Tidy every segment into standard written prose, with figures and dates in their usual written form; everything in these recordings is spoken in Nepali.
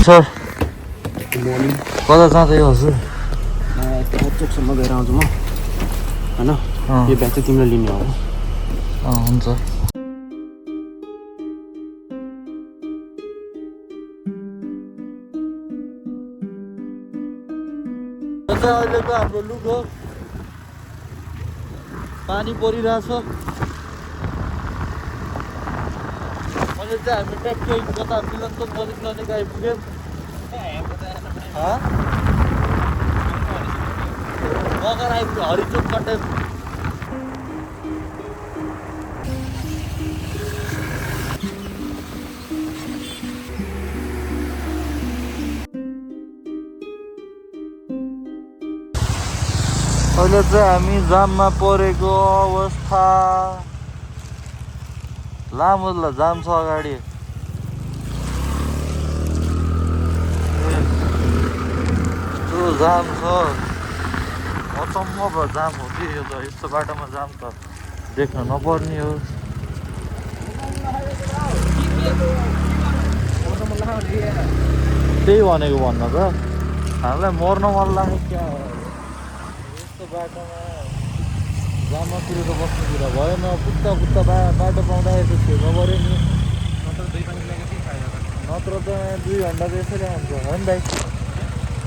सर मर्निङ कता जाँदै हजुर चोकसम्म गएर आउँछु म होइन यो ब्याग चाहिँ तिमीलाई लिने हो हुन्छ अहिलेको हाम्रो लुक हो पानी परिरहेछ अहिले चाहिँ हामी ट्याक्कै कता मिलनको नजिक नजिक आइपुग्यौँ मगर आइपुग्यो हरिचोक कटेज अहिले चाहिँ हामी जाममा परेको अवस्था लामो जाम छ अगाडि यस्तो जाम छ अचम्म भयो जाम हो कि यो त यस्तो बाटोमा जाम त देख्न नपर्ने हो त्यही भनेको भन्न त हामीलाई मर्न मन लाग्यो क्या यस्तो बाटोमा जाममा कुरेर बस्ने कुरा भएन कुद्दा कुद्दा बाटो पाउँदाखेरि त छिर्नु पऱ्यो नि नत्र त 2 घन्टा त यसरी आउँछ हो नि भाइ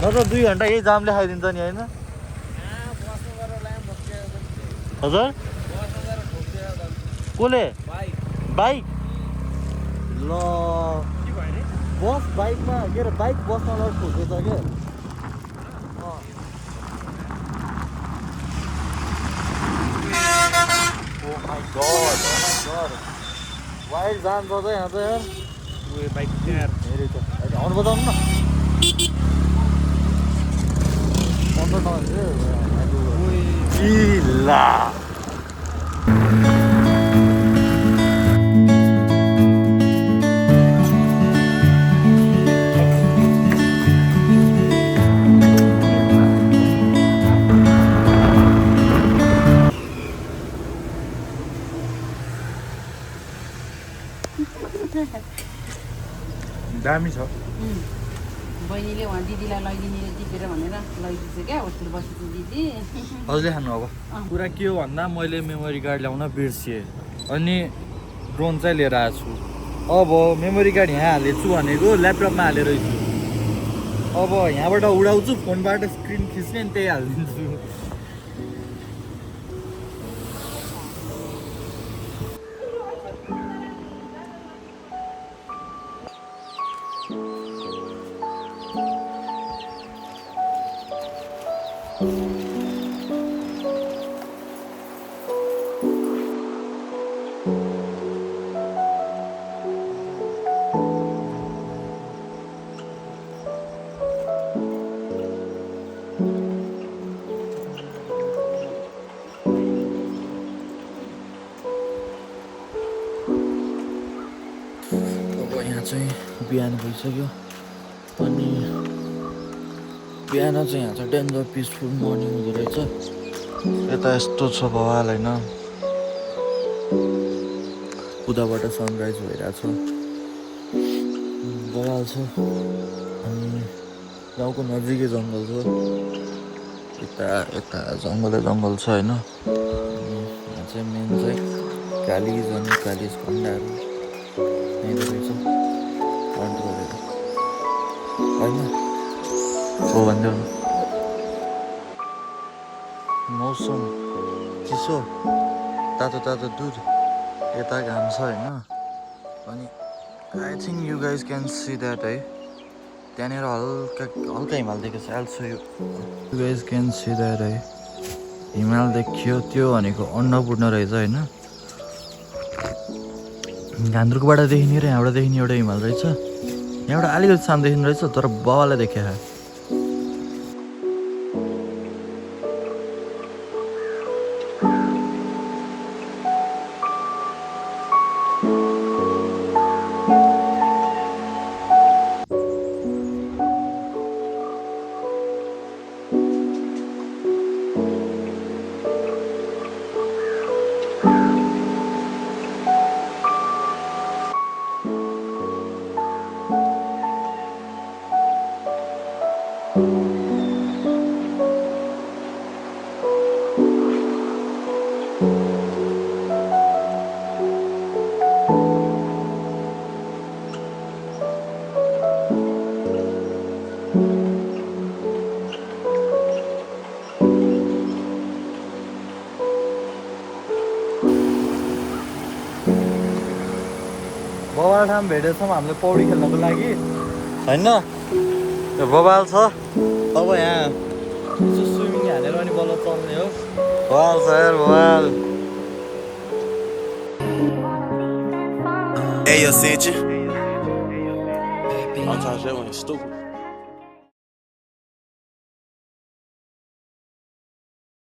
नत्र 2 घन्टा यही जामले खाइदिन्छ नि होइन हजुर कसले बाइक ल बस बाइकमा के अरे बाइक बसमा लगेर ठोकेछ क्या Oh my god, वाइड जाम छ त यहाँ त यार उयो बाइक यार हेरे त आउनु बताउनु न 15 टका दामी छ बहिनीले उहाँ दिदीलाई लैदिने टिपेर भनेर लैदिन्छ क्या होस्टेल बसेको दिदी हजुरले खानु अब कुरा के हो भन्दा मैले मेमोरी कार्ड ल्याउन बिर्सिएँ अनि ड्रोन चाहिँ लिएर आएको छु अब मेमोरी कार्ड यहाँ हालेछु भनेको ल्यापटपमा हालेर छु अब यहाँबाट उडाउँछु फोनबाट स्क्रिन खिच्ने अनि त्यही हालिदिन्छु चाहिँ बिहान भइसक्यो अनि बिहान चाहिँ यहाँ चाहिँ डेन्जर पिसफुल मर्निङ हुँदो रहेछ यता यस्तो छ भवाल होइन उताबाट सनराइज भइरहेछ बवाल छ अनि गाउँको नजिकै जङ्गल छ यता यता जङ्गल छ होइन यहाँ चाहिँ मेन चाहिँ कालिज अनि कालिज खण्डाहरू यहीँ रहेछ होइन हो भनिदेऊ न मौसम चिसो तातो तातो दुध यता घाम छ होइन अनि I think you guys can see that है त्यहाँनिर हल्का हिमाल देखेको छ also you guys can see that है हिमाल देखियो त्यो भनेको अन्नपूर्ण रहेछ होइन घान्द्रुकबाट देखिने र यहाँबाट देखिने एउटा हिमाल रहेछ यहाँबाट अलिकति सानो देखिने रहेछ तर बाबालाई देखा बबाल ठाउँ भेटेछौँ हामीले पौडी खेल्नको लागि होइन त्यो बबाल छ अब यहाँ यसो स्विमिङ हालेर अनि बल्ल चल्ने हो बबाल छ यार बबाल Hey, yo, Cindy. I'm trying to show you stupid.